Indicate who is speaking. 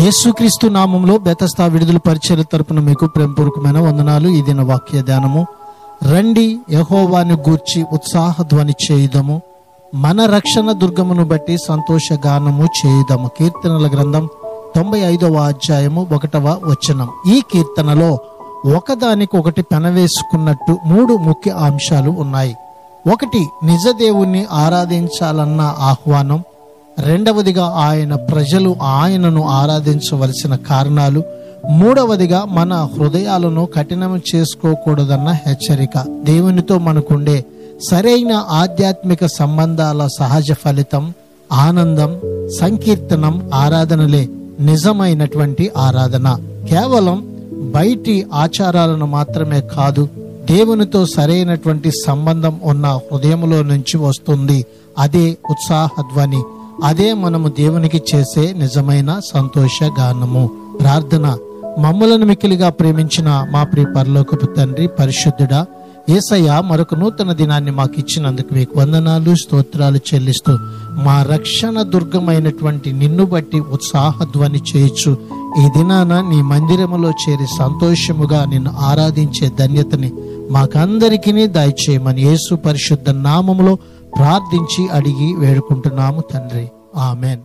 Speaker 1: యేసుక్రీస్తు నామములో బెతస్తా విడుదల పరిచర్య తరపున మీకు ప్రేమపూర్వకమైన వందనాలు. ఈ దిన వాక్య ధ్యానము. రండి యెహోవాను గూర్చి ఉత్సాహ ధ్వని చేయుదము, మన రక్షణ దుర్గమును బట్టి సంతోష గానము చేయుదము. కీర్తనల గ్రంథం 95వ అధ్యాయము 1వ వచనం. ఈ కీర్తనలో ఒకదానికొకటి పెనవేసుకున్నట్టు 3 ముఖ్య అంశాలు ఉన్నాయి. ఒకటి, నిజ దేవుణ్ణి ఆరాధించాలన్న ఆహ్వానం. రెండవదిగా, ఆయన ప్రజలు ఆయనను ఆరాధించవలసిన కారణాలు. మూడవదిగా, మన హృదయాలను కఠినం చేసుకోకూడదన్న హెచ్చరిక. దేవునితో మనకుండే సరైన ఆధ్యాత్మిక సంబంధాల సహజ ఫలితం ఆనందం, సంకీర్తనం, ఆరాధనలే నిజమైనటువంటి ఆరాధన. కేవలం బయటి ఆచారాలను మాత్రమే కాదు, దేవునితో సరైనటువంటి సంబంధం ఉన్న హృదయంలో నుంచి వస్తుంది. అదే ఉత్సాహధ్వని, అదే మనము దేవునికి చేసే నిజమైన సంతోష గానము. ప్రార్థన. మమ్మలను మిక్కిలిగా ప్రేమించిన మా ప్రియ పరలోకపు తండ్రి, పరిశుద్ధుడా, యేసయ్య, మరొక నూతన దినాన్ని మాకు ఇచ్చినందుకు మీకు వందనాలు, స్తోత్రాలు చెల్లిస్తూ మా రక్షణ దుర్గమైనటువంటి నిన్ను బట్టి ఉత్సాహధ్వని చేయొచ్చు ఈ దినాన నీ మందిరములో చేరి సంతోషముగా నిన్ను ఆరాధించే ధన్యతని మాకందరికీ దయచేయమని యేసు పరిశుద్ధ నామములో ప్రార్థించి అడిగి వేడుకుంటున్నాము తండ్రి. ఆమెన్.